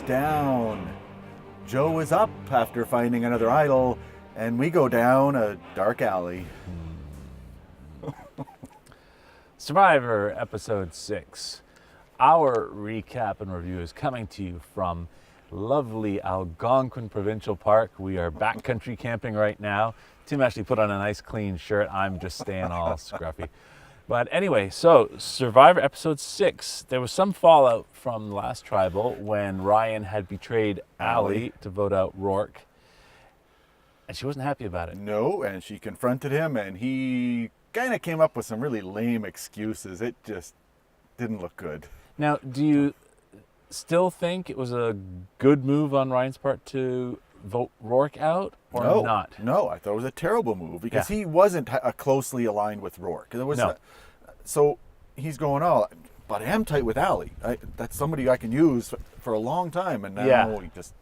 down. Joe is up after finding another idol, and we go down a dark alley. Survivor Episode 6. Our recap and review is coming to you from lovely Algonquin Provincial Park. We are backcountry camping right now. Tim actually put on a nice clean shirt. I'm just staying all scruffy. But anyway, so Survivor Episode 6. There was some fallout from the last tribal when Ryan had betrayed Allie to vote out Rourke. And she wasn't happy about it. No, and she confronted him, and he kind of came up with some really lame excuses. It just didn't look good. Now, do you still think it was a good move on Ryan's part to vote Rourke out or not? No, I thought it was a terrible move because he wasn't closely aligned with Rourke. There was so he's going, but I am tight with Allie. That's somebody I can use for a long time, and now he just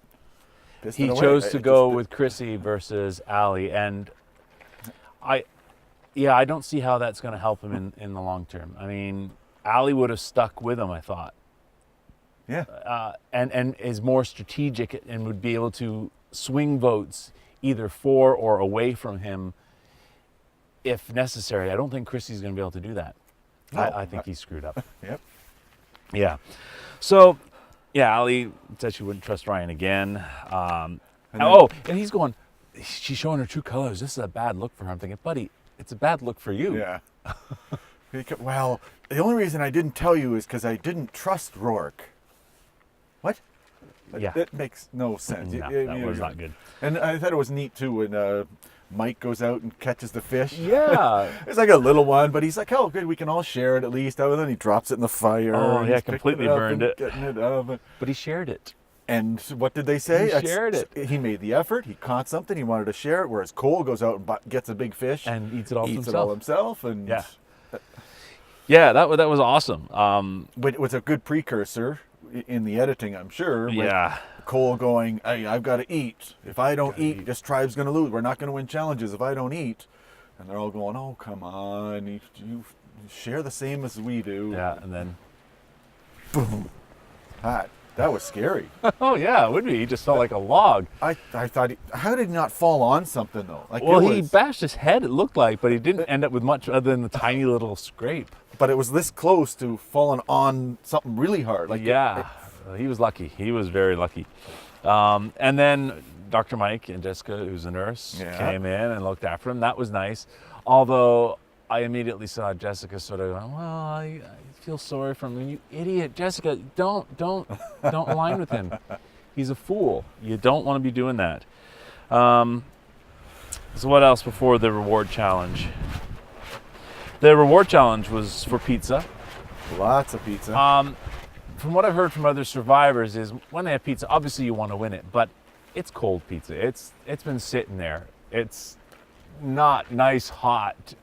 pissed it away. Chose to go with Chrissy versus Allie, and I don't see how that's going to help him in the long term. I mean, Allie would have stuck with him, I thought. Yeah. And is more strategic and would be able to swing votes either for or away from him if necessary. I don't think Chrissy's going to be able to do that. No, I think he's screwed up. Yep. Yeah. So, Allie said she wouldn't trust Ryan again. And he's going, she's showing her true colors. This is a bad look for her. I'm thinking, buddy, it's a bad look for you. Yeah. Well, the only reason I didn't tell you is because I didn't trust Rourke. What? Yeah. That makes no sense. No, that was not good. And I thought it was neat, too, when Mike goes out and catches the fish. Yeah. It's like a little one, but he's like, oh, good, we can all share it at least. And then he drops it in the fire. Oh, yeah, completely burned it. But he shared it. And what did they say? He shared it. He made the effort. He caught something. He wanted to share it, whereas Cole goes out and gets a big fish. And eats it all himself. And yeah, that was awesome. But it was a good precursor in the editing, I'm sure. Yeah. Cole going, hey, I've got to eat. If I don't eat, this tribe's going to lose. We're not going to win challenges if I don't eat. And they're all going, oh, come on. You share the same as we do. Yeah, and then boom. That was scary. Oh, yeah, it would be. He just felt like a log. I thought, how did he not fall on something, though? He bashed his head, it looked like, but he didn't end up with much other than the tiny little scrape. But it was this close to falling on something really hard. He was lucky. He was very lucky. And then Dr. Mike and Jessica, who's a nurse, came in and looked after him. That was nice. Although I immediately saw Jessica sort of going, well, I feel sorry for him. You idiot, Jessica, don't align with him. He's a fool. You don't want to be doing that. So what else before the reward challenge? The reward challenge was for pizza. Lots of pizza. From what I've heard from other survivors is when they have pizza, obviously you want to win it, but it's cold pizza. It's been sitting there. It's not nice hot.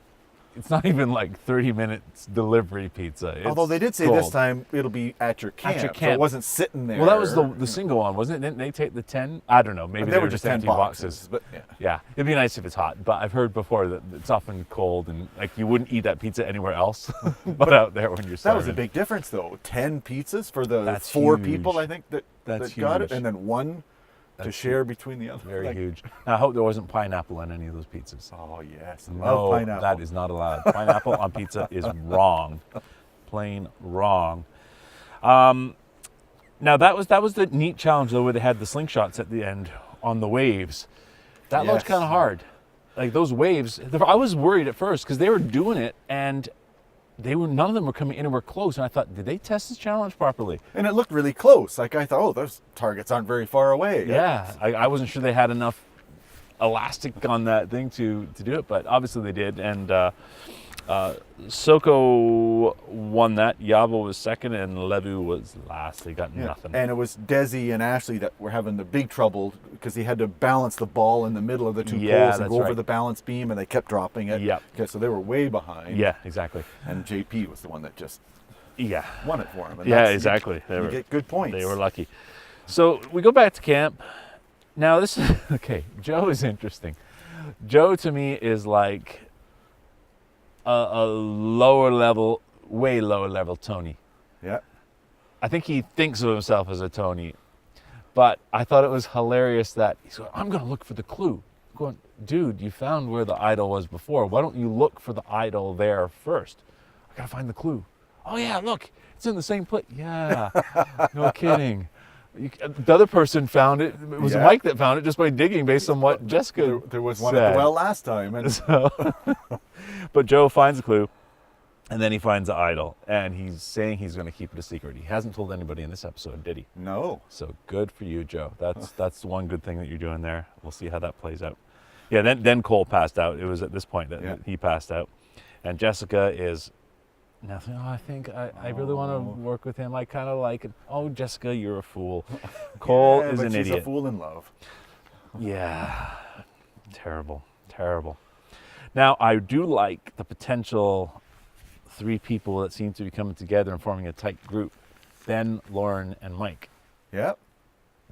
It's not even like 30 minutes delivery pizza. Although they did say cold. This time it'll be at your camp. So it wasn't sitting there. Well, that was the single one, wasn't it? Didn't they take the 10? I don't know. Maybe they were just 10 boxes. But yeah, it'd be nice if it's hot. But I've heard before that it's often cold and like you wouldn't eat that pizza anywhere else but out there when you're starving. That was a big difference, though. 10 pizzas for the That's 4 huge. people, I think, that got it, and then one to share between the others. Very huge. Now, I hope there wasn't pineapple on any of those pizzas. Oh, yes. I No, love pineapple. that is not allowed. Pineapple on pizza is wrong. Plain wrong. Now, that was the neat challenge, though, where they had the slingshots at the end on the waves. That looked kind of hard. Like, those waves, I was worried at first because they were doing it, and none of them were coming anywhere close, and I thought, did they test this challenge properly? And it looked really close. Like, I thought, those targets aren't very far away. Yeah, I wasn't sure they had enough elastic on that thing to do it, but obviously they did. And Soko won that. Yabo was second, and Levu was last. They got nothing. And it was Desi and Ashley that were having the big trouble because he had to balance the ball in the middle of the two poles and go over the balance beam, and they kept dropping it. Yeah. Okay, so they were way behind. Yeah, exactly. And JP was the one that just Yeah. won it for him. And Yeah, exactly. You get good points. They were lucky. So we go back to camp. Now this is, okay, Joe is interesting. Joe to me is like a lower level, way lower level Tony. Yeah. I think he thinks of himself as a Tony. But I thought it was hilarious that he's going, I'm going to look for the clue. I'm going, dude, you found where the idol was before. Why don't you look for the idol there first? I got to find the clue. Oh, yeah, look, it's in the same place. Yeah, no kidding. The other person found it. It was Mike that found it just by digging based on what Jessica There was one said. at the well last time. And But Joe finds the clue, and then he finds the idol, and he's saying he's going to keep it a secret. He hasn't told anybody in this episode, did he? No. So good for you, Joe. That's the one good thing that you're doing there. We'll see how that plays out. Yeah, then Cole passed out. It was at this point that he passed out. And Jessica is nothing. Oh, I think I really want to work with him. I kind of like it. Oh, Jessica, you're a fool. Cole is an idiot. She's a fool in love. Yeah. Terrible. Now, I do like the potential 3 people that seem to be coming together and forming a tight group. Ben, Lauren, and Mike. Yep.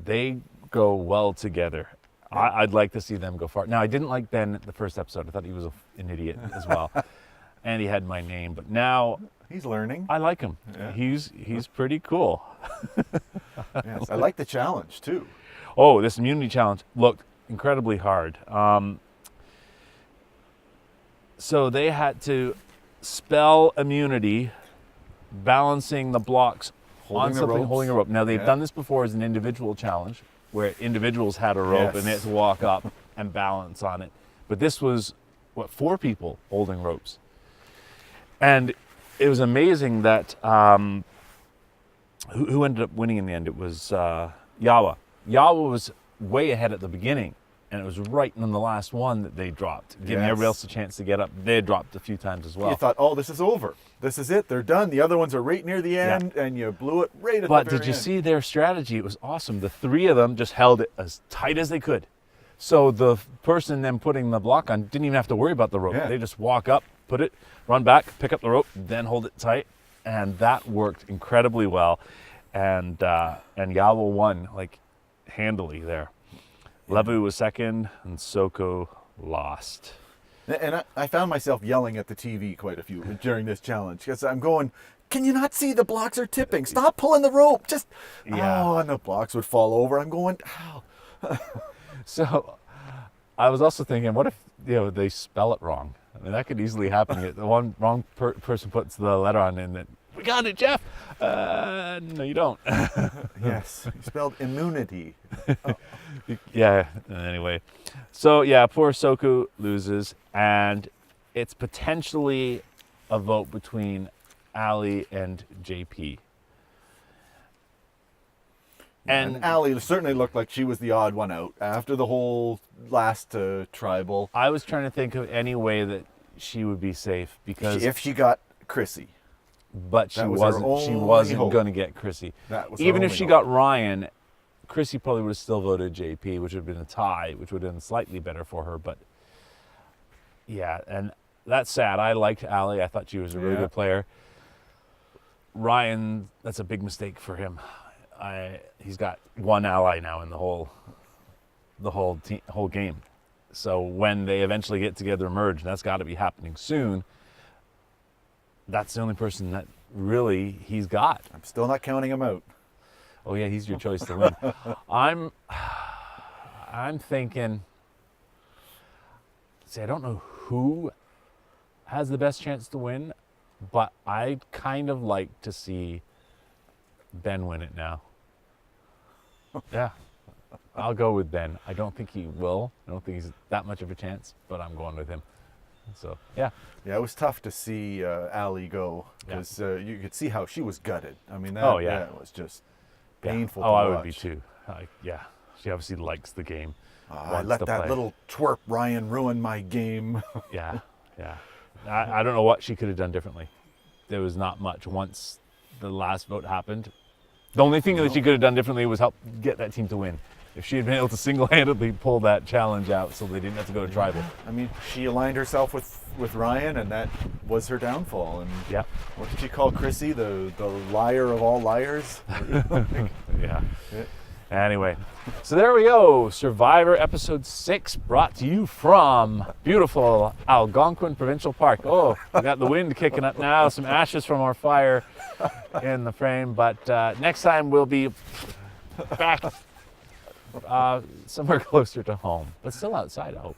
They go well together. I'd like to see them go far. Now, I didn't like Ben the first episode. I thought he was an idiot as well. And he had my name. But now... He's learning. I like him. Yeah. He's pretty cool. Yes, I like the challenge, too. Oh, this immunity challenge looked incredibly hard. So they had to spell immunity, balancing the blocks on something, holding a rope. Now, they've done this before as an individual challenge, where individuals had a rope and they had to walk up and balance on it. But this was, 4 people holding ropes. And it was amazing that who ended up winning in the end? It was Yawa. Yawa was way ahead at the beginning, and it was right in the last one that they dropped, giving everybody else a chance to get up. They had dropped a few times as well. You thought, oh, this is over. This is it. They're done. The other ones are right near the end, and you blew it right at the very end. But did you see their strategy? It was awesome. The 3 of them just held it as tight as they could. So the person then putting the block on didn't even have to worry about the rope. Yeah. They just walk up, put it, run back, pick up the rope, then hold it tight. And that worked incredibly well. And Yawa won, handily there. Levu was second, and Soko lost. And I found myself yelling at the TV quite a few during this challenge, because I'm going, can you not see the blocks are tipping? Stop pulling the rope. Just, and the blocks would fall over. I'm going, ow. So I was also thinking, what if they spell it wrong? I mean, that could easily happen. The one wrong person puts the letter on and then, we got it, Jeff. No, you don't. Yes, you spelled immunity. Oh. Yeah, anyway. So, poor Soku loses, and it's potentially a vote between Ali and JP. And Ali certainly looked like she was the odd one out after the whole last tribal. I was trying to think of any way that she would be safe, because if she got Chrissy. But she wasn't going to get Chrissy. Even if she got Ryan, Chrissy probably would have still voted JP, which would have been a tie, which would have been slightly better for her. But yeah, and that's sad. I liked Ali. I thought she was a really good player. Ryan, that's a big mistake for him. He's got one ally now in the whole game. So when they eventually get together and merge, and that's got to be happening soon, that's the only person that really he's got. I'm still not counting him out. Oh yeah, he's your choice to win. I'm thinking, I don't know who has the best chance to win, but I'd kind of like to see Ben win it now. Yeah, I'll go with Ben. I don't think he will. I don't think he's that much of a chance, but I'm going with him. So, yeah. Yeah, it was tough to see Ali go, because you could see how she was gutted. I mean, that was just painful to watch. I would be too. She obviously likes the game. I let that little twerp Ryan ruin my game. Yeah. I don't know what she could have done differently. There was not much once the last vote happened. The only thing that she could have done differently was help get that team to win. If she had been able to single-handedly pull that challenge out so they didn't have to go to tribal. I mean, she aligned herself with Ryan, and that was her downfall. And what did she call Chrissy? The liar of all liars? Yeah. Anyway, so there we go. Survivor Episode 6 brought to you from beautiful Algonquin Provincial Park. Oh, we got the wind kicking up now. Some ashes from our fire in the frame. But next time we'll be back somewhere closer to home, but still outside, I hope.